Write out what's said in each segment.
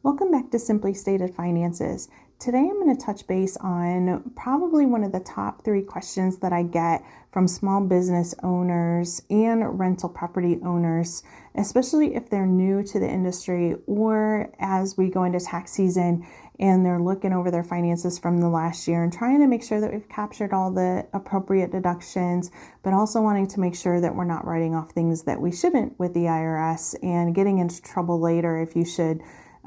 Welcome back to Simply Stated Finances. Today I'm going to touch base on probably one of the top 3 questions that I get from small business owners and rental property owners, especially if they're new to the industry or as we go into tax season and they're looking over their finances from the last year and trying to make sure that we've captured all the appropriate deductions, but also wanting to make sure that we're not writing off things that we shouldn't with the IRS and getting into trouble later if you should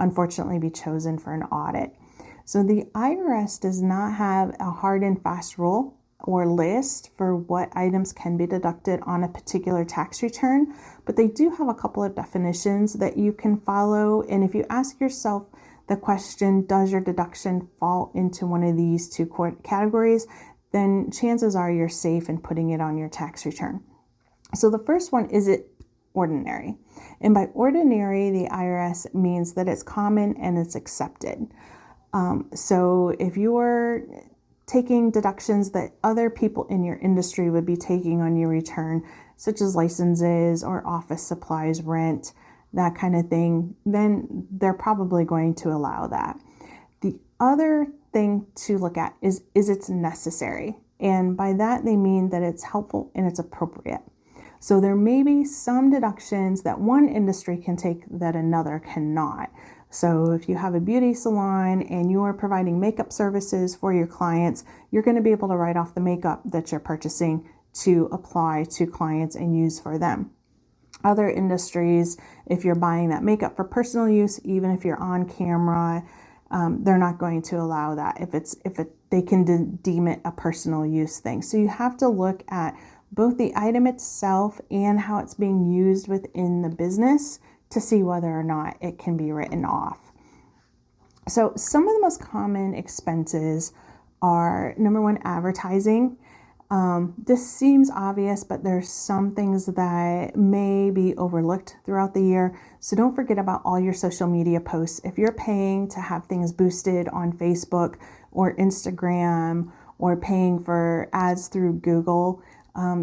unfortunately be chosen for an audit. So the IRS does not have a hard and fast rule or list for what items can be deducted on a particular tax return, but they do have a couple of definitions that you can follow. And if you ask yourself the question, does your deduction fall into one of these 2 categories, then chances are you're safe in putting it on your tax return. So the first one, is it ordinary? And by ordinary, the IRS means that it's common and it's accepted. So if you're taking deductions that other people in your industry would be taking on your return, such as licenses or office supplies, rent, that kind of thing, then they're probably going to allow that. The other thing to look at is it's necessary. And by that, they mean that it's helpful and it's appropriate. So there may be some deductions that one industry can take that another cannot. So if you have a beauty salon and you are providing makeup services for your clients, you're going to be able to write off the makeup that you're purchasing to apply to clients and use for them. Other industries, if you're buying that makeup for personal use, even if you're on camera, they're not going to allow that they can deem it a personal use thing. So you have to look at both the item itself and how it's being used within the business to see whether or not it can be written off. So some of the most common expenses are, number 1, advertising. This seems obvious, but there's some things that may be overlooked throughout the year. So don't forget about all your social media posts. If you're paying to have things boosted on Facebook or Instagram or paying for ads through Google,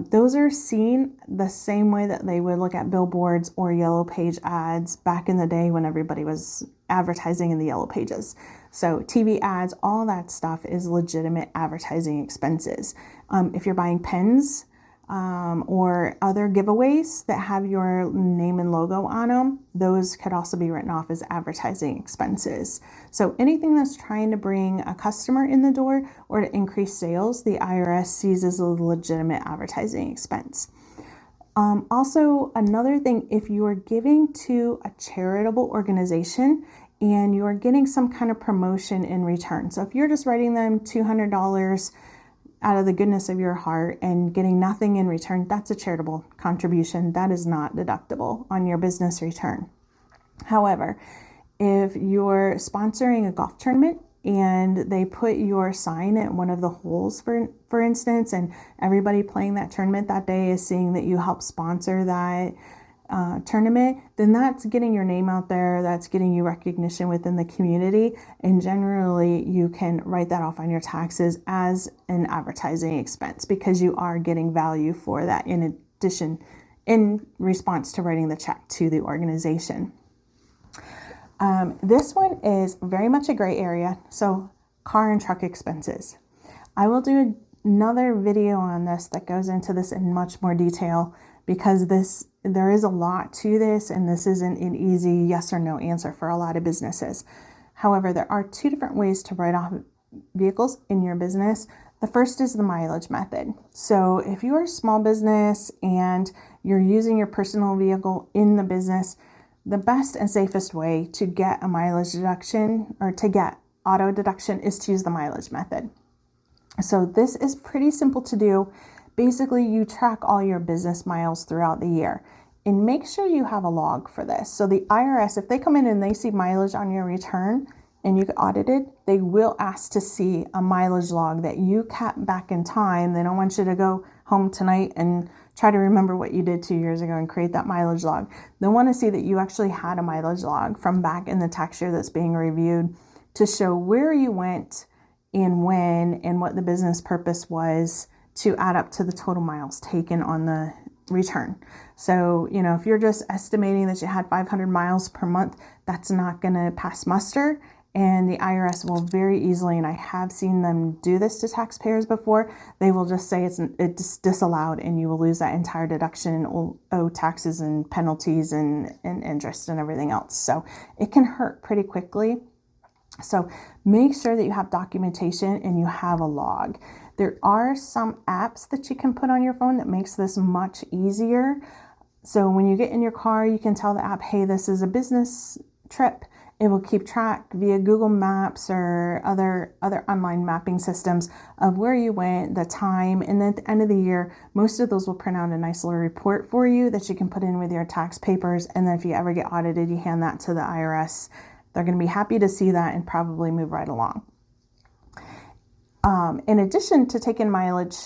those are seen the same way that they would look at billboards or yellow page ads back in the day when everybody was advertising in the yellow pages. So TV ads, all that stuff is legitimate advertising expenses. If you're buying pens or other giveaways that have your name and logo on them, those could also be written off as advertising expenses. So anything that's trying to bring a customer in the door or to increase sales, the IRS sees as a legitimate advertising expense. Also, another thing, if you are giving to a charitable organization and you are getting some kind of promotion in return. So if you're just writing them $200 out of the goodness of your heart and getting nothing in return, that's a charitable contribution. That is not deductible on your business return. However, if you're sponsoring a golf tournament and they put your sign at one of the holes, for instance, and everybody playing that tournament that day is seeing that you help sponsor that tournament, then that's getting your name out there, that's getting you recognition within the community, and generally you can write that off on your taxes as an advertising expense because you are getting value for that in response to writing the check to the organization. This one is very much a gray area. So car and truck expenses. I will do another video on this that goes into this in much more detail because there is a lot to this and this isn't an easy yes or no answer for a lot of businesses. However, there are 2 different ways to write off vehicles in your business. The first is the mileage method. So if you're a small business and you're using your personal vehicle in the business, the best and safest way to get a mileage deduction or to get auto deduction is to use the mileage method. So this is pretty simple to do. Basically, you track all your business miles throughout the year and make sure you have a log for this. So the IRS, if they come in and they see mileage on your return and you get audited, they will ask to see a mileage log that you kept back in time. They don't want you to go home tonight and try to remember what you did 2 years ago and create that mileage log. They want to see that you actually had a mileage log from back in the tax year that's being reviewed to show where you went and when and what the business purpose was to add up to the total miles taken on the return. So, if you're just estimating that you had 500 miles per month, that's not going to pass muster. And the IRS will very easily, and I have seen them do this to taxpayers before, they will just say it's disallowed and you will lose that entire deduction and owe taxes and penalties and interest and everything else. So it can hurt pretty quickly. So make sure that you have documentation and you have a log. There are some apps that you can put on your phone that makes this much easier. So when you get in your car, you can tell the app, hey, this is a business trip. It will keep track via Google Maps or other online mapping systems of where you went, the time, and then at the end of the year, most of those will print out a nice little report for you that you can put in with your tax papers. And then if you ever get audited, you hand that to the IRS. They're going to be happy to see that and probably move right along. In addition to taking mileage,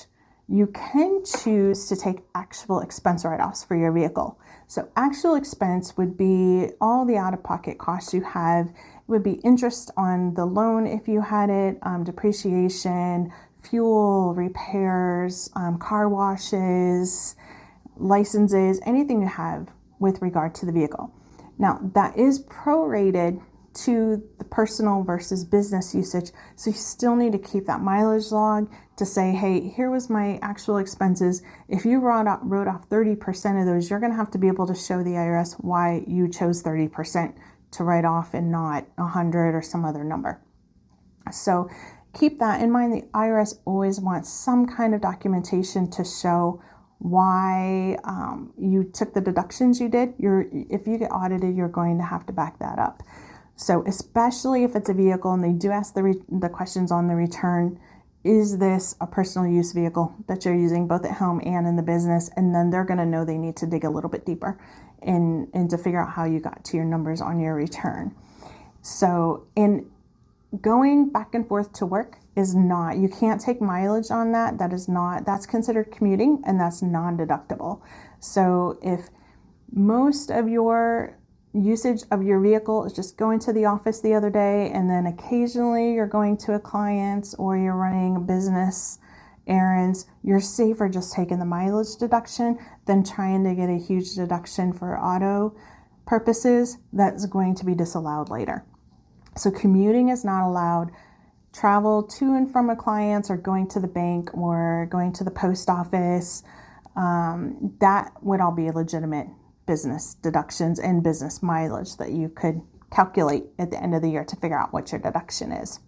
you can choose to take actual expense write-offs for your vehicle. So actual expense would be all the out-of-pocket costs you have. It would be interest on the loan if you had it, depreciation, fuel, repairs, car washes, licenses, anything you have with regard to the vehicle. Now, that is prorated to the personal versus business usage. So you still need to keep that mileage log to say, hey, here was my actual expenses. If you wrote off 30% of those, you're going to have to be able to show the IRS why you chose 30% to write off and not 100 or some other number. So keep that in mind. The IRS always wants some kind of documentation to show why you took the deductions you did. If you get audited, you're going to have to back that up. So especially if it's a vehicle and they do ask the questions on the return, is this a personal use vehicle that you're using both at home and in the business? And then they're going to know they need to dig a little bit deeper and to figure out how you got to your numbers on your return. So in going back and forth to work is not, you can't take mileage on that. That's considered commuting and that's non-deductible. So if most of your usage of your vehicle is just going to the office the other day, and then occasionally you're going to a client's or you're running business errands, you're safer just taking the mileage deduction than trying to get a huge deduction for auto purposes that's going to be disallowed later. So commuting is not allowed. Travel to and from a client or going to the bank or going to the post office, that would all be legitimate business deductions and business mileage that you could calculate at the end of the year to figure out what your deduction is.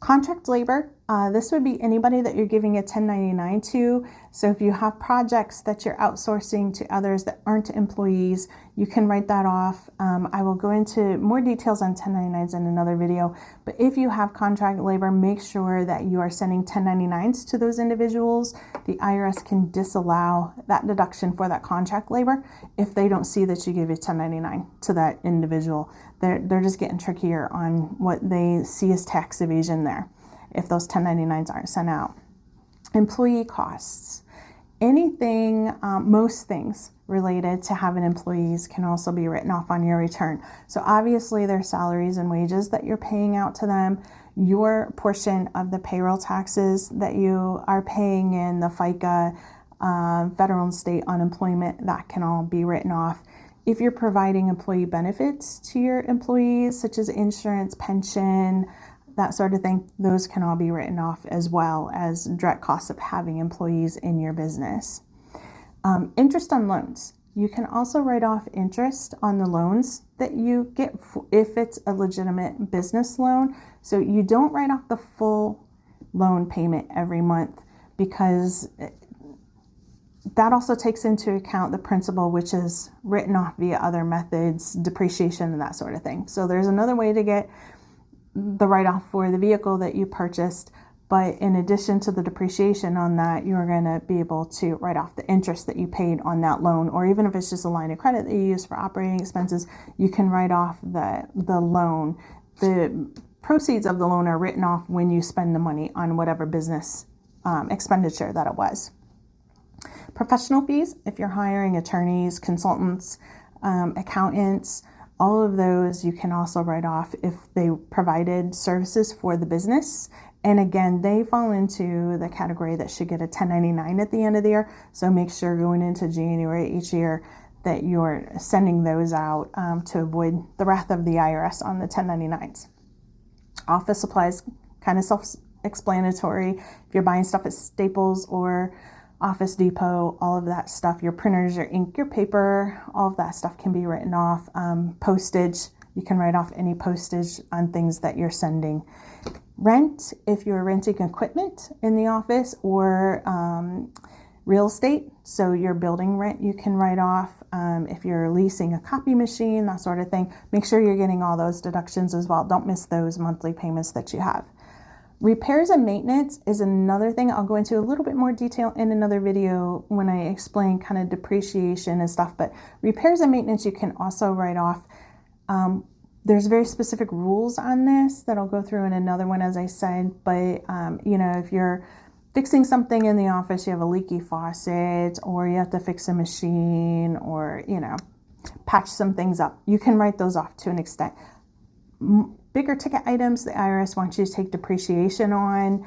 Contract labor, this would be anybody that you're giving a 1099 to. So if you have projects that you're outsourcing to others that aren't employees, you can write that off. I will go into more details on 1099s in another video, but if you have contract labor, make sure that you are sending 1099s to those individuals. The IRS can disallow that deduction for that contract labor if they don't see that you give a 1099 to that individual. They're just getting trickier on what they see as tax evasion there if those 1099s aren't sent out. Employee costs. Anything, most things related to having employees can also be written off on your return. So obviously their salaries and wages that you're paying out to them, your portion of the payroll taxes that you are paying in, the FICA, federal and state unemployment, that can all be written off. If you're providing employee benefits to your employees, such as insurance, pension, that sort of thing, those can all be written off as well as direct costs of having employees in your business. Interest on loans. You can also write off interest on the loans that you get if it's a legitimate business loan. So you don't write off the full loan payment every month because that also takes into account the principal, which is written off via other methods, depreciation and that sort of thing. So there's another way to get the write-off for the vehicle that you purchased, but in addition to the depreciation on that, you're going to be able to write off the interest that you paid on that loan, or even if it's just a line of credit that you use for operating expenses, you can write off the loan. The proceeds of the loan are written off when you spend the money on whatever business expenditure that it was. Professional fees, if you're hiring attorneys, consultants, accountants, all of those you can also write off if they provided services for the business And again, they fall into the category that should get a 1099 at the end of the year. So make sure going into January each year that you're sending those out to avoid the wrath of the IRS on the 1099s. Office supplies, kind of self-explanatory. If you're buying stuff at Staples or Office Depot, all of that stuff, your printers, your ink, your paper, all of that stuff can be written off. Postage, you can write off any postage on things that you're sending. Rent, if you're renting equipment in the office, or real estate, so your building rent you can write off. If you're leasing a copy machine, that sort of thing, make sure you're getting all those deductions as well. Don't miss those monthly payments that you have. Repairs and maintenance is another thing. I'll go into a little bit more detail in another video when I explain kind of depreciation and stuff, but repairs and maintenance you can also write off. There's very specific rules on this that I'll go through in another one, as I said, but if you're fixing something in the office, you have a leaky faucet, or you have to fix a machine, or, patch some things up, you can write those off to an extent. Bigger ticket items, the IRS wants you to take depreciation on.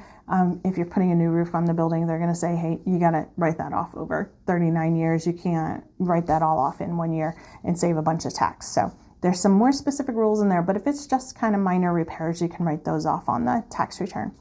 If you're putting a new roof on the building, they're going to say, hey, you got to write that off over 39 years. You can't write that all off in 1 year and save a bunch of tax. So there's some more specific rules in there, but if it's just kind of minor repairs, you can write those off on the tax return.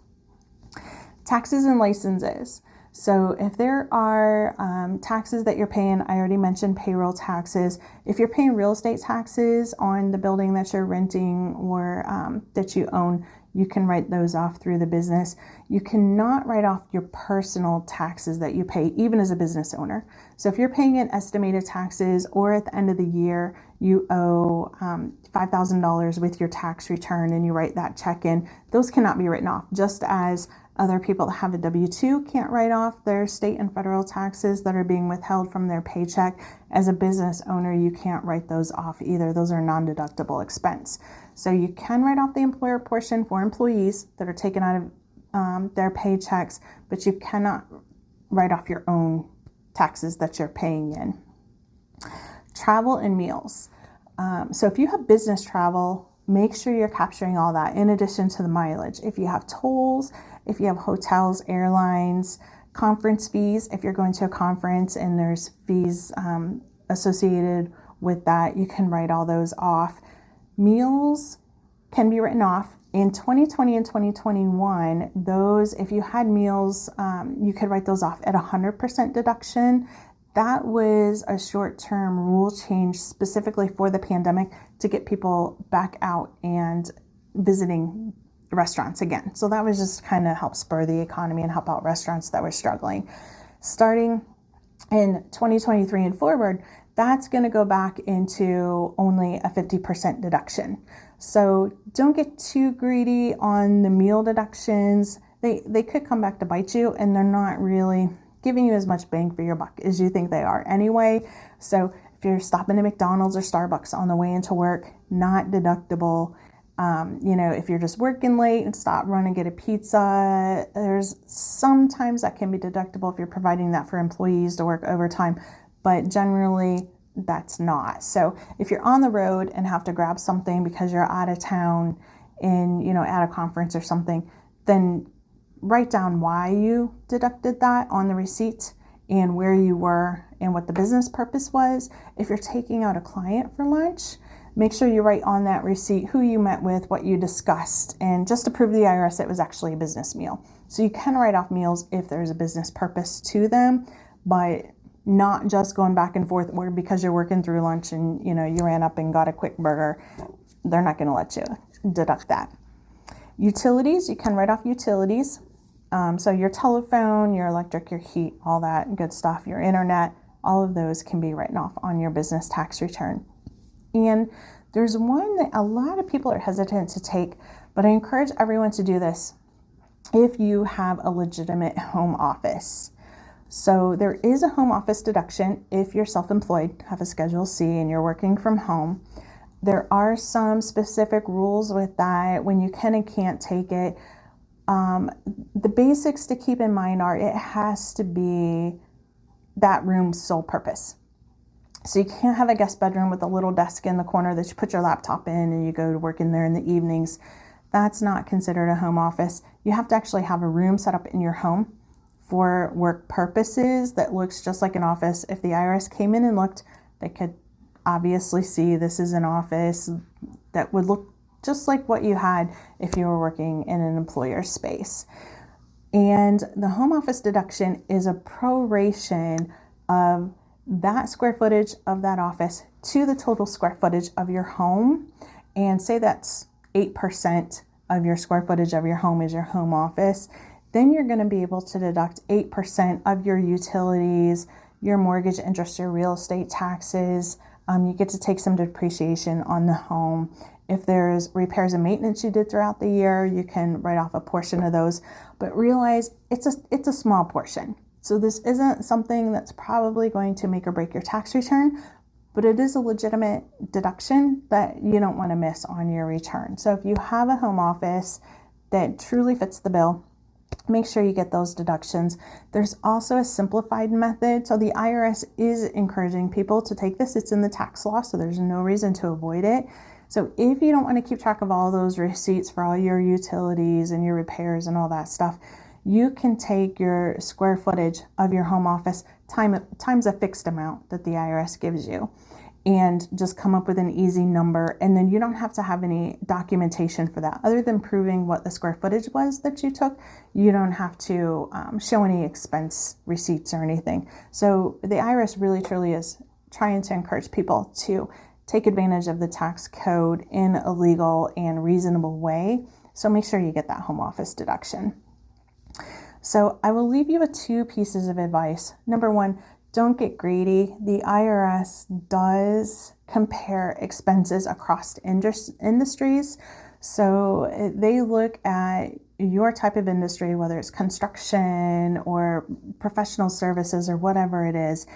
Taxes and licenses. So if there are taxes that you're paying, I already mentioned payroll taxes. If you're paying real estate taxes on the building that you're renting or that you own, you can write those off through the business. You cannot write off your personal taxes that you pay, even as a business owner. So if you're paying in estimated taxes, or at the end of the year, you owe $5,000 with your tax return and you write that check in, those cannot be written off, just as other people that have a W-2 can't write off their state and federal taxes that are being withheld from their paycheck. As a business owner, you can't write those off either. Those are non-deductible expense. So you can write off the employer portion for employees that are taken out of their paychecks, but you cannot write off your own taxes that you're paying in. Travel and meals. So if you have business travel, make sure you're capturing all that in addition to the mileage. If you have tolls, if you have hotels, airlines, conference fees, if you're going to a conference and there's fees associated with that, you can write all those off. Meals can be written off. In 2020 and 2021, those, if you had meals, you could write those off at 100% deduction. That was a short-term rule change specifically for the pandemic to get people back out and visiting restaurants again. So that was just kind of help spur the economy and help out restaurants that were struggling. Starting in 2023 and forward, that's going to go back into only a 50% deduction. So don't get too greedy on the meal deductions. They could come back to bite you, and they're not really giving you as much bang for your buck as you think they are anyway. So if you're stopping at McDonald's or Starbucks on the way into work, not deductible. If you're just working late and stop, run and get a pizza, there's sometimes that can be deductible if you're providing that for employees to work overtime, but generally that's not. So if you're on the road and have to grab something because you're out of town and, at a conference or something, then write down why you deducted that on the receipt and where you were and what the business purpose was. If you're taking out a client for lunch, make sure you write on that receipt who you met with, what you discussed, and just to prove to the IRS it was actually a business meal. So you can write off meals if there's a business purpose to them, but not just going back and forth or because you're working through lunch and you ran up and got a quick burger. They're not going to let you deduct that. Utilities, you can write off utilities. So your telephone, your electric, your heat, all that good stuff, your internet, all of those can be written off on your business tax return. And there's one that a lot of people are hesitant to take, but I encourage everyone to do this if you have a legitimate home office. So there is a home office deduction if you're self-employed, have a Schedule C, and you're working from home. There are some specific rules with that when you can and can't take it. The basics to keep in mind are it has to be that room's sole purpose. So you can't have a guest bedroom with a little desk in the corner that you put your laptop in and you go to work in there in the evenings. that's not considered a home office. You have to actually have a room set up in your home for work purposes that looks just like an office. If the IRS came in and looked, they could obviously see this is an office that would look just like what you had if you were working in an employer space. And the home office deduction is a proration of that square footage of that office to the total square footage of your home. And say that's 8% of your square footage of your home is your home office. Then you're going to be able to deduct 8% of your utilities, your mortgage interest, your real estate taxes. You get to take some depreciation on the home. If there's repairs and maintenance you did throughout the year, you can write off a portion of those. But realize it's a small portion. So this isn't something that's probably going to make or break your tax return, but it is a legitimate deduction that you don't want to miss on your return. So if you have a home office that truly fits the bill, make sure you get those deductions. There's also a simplified method. So the IRS is encouraging people to take this. It's in the tax law, so there's no reason to avoid it. So if you don't want to keep track of all those receipts for all your utilities and your repairs and all that stuff, you can take your square footage of your home office times a fixed amount that the IRS gives you, and just come up with an easy number. And then you don't have to have any documentation for that. Other than proving what the square footage was that you took, you don't have to show any expense receipts or anything. So the IRS really truly is trying to encourage people to take advantage of the tax code in a legal and reasonable way. So make sure you get that home office deduction. So I will leave you with 2 pieces of advice. Number 1, don't get greedy. The IRS does compare expenses across industries. So they look at your type of industry, whether it's construction or professional services or whatever it is.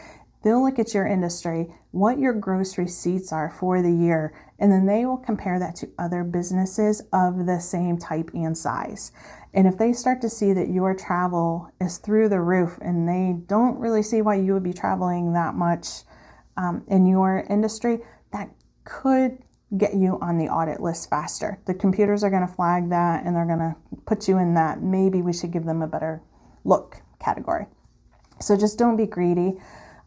They'll look at your industry, what your gross receipts are for the year, and then they will compare that to other businesses of the same type and size. And if they start to see that your travel is through the roof and they don't really see why you would be traveling that much in your industry, that could get you on the audit list faster. The computers are going to flag that and they're going to put you in that maybe we should give them a better look category. So just don't be greedy.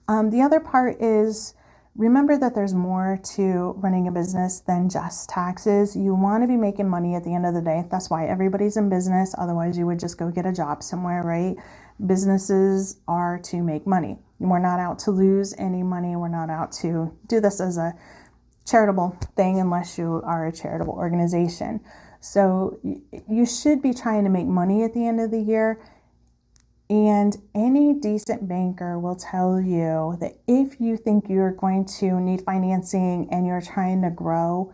The other part is, remember that there's more to running a business than just taxes. You want to be making money at the end of the day. That's why everybody's in business. Otherwise, you would just go get a job somewhere, right? Businesses are to make money. We're not out to lose any money. We're not out to do this as a charitable thing unless you are a charitable organization. So you should be trying to make money at the end of the year. And any decent banker will tell you that if you think you're going to need financing and you're trying to grow,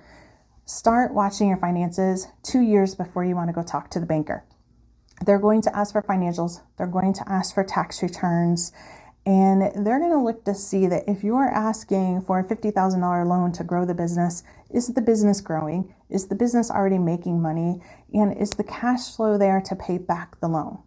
start watching your finances 2 years before you want to go talk to the banker. They're going to ask for financials. They're going to ask for tax returns. And they're going to look to see that if you're asking for a $50,000 loan to grow the business, is the business growing? Is the business already making money? And is the cash flow there to pay back the loan?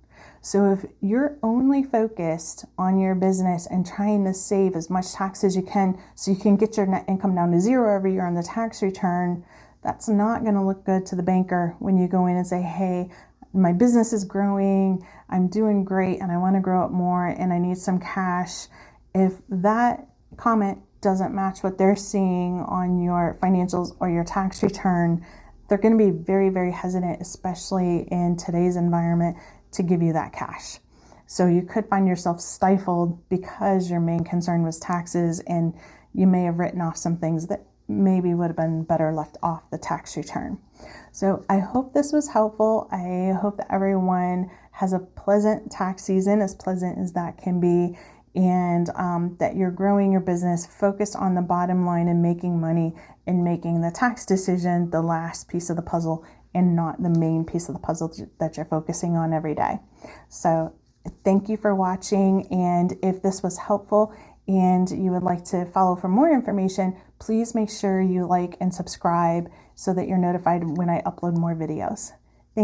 So if you're only focused on your business and trying to save as much tax as you can so you can get your net income down to 0 every year on the tax return, that's not going to look good to the banker when you go in and say, hey, my business is growing, I'm doing great, and I want to grow it more, and I need some cash. If that comment doesn't match what they're seeing on your financials or your tax return, they're going to be very, very hesitant, especially in today's environment, to give you that cash. So you could find yourself stifled because your main concern was taxes, and you may have written off some things that maybe would have been better left off the tax return. So I hope this was helpful. I hope that everyone has a pleasant tax season, as pleasant as that can be, and that you're growing your business, focused on the bottom line and making money, and making the tax decision the last piece of the puzzle and not the main piece of the puzzle that you're focusing on every day. So thank you for watching. And if this was helpful and you would like to follow for more information, please make sure you like and subscribe so that you're notified when I upload more videos.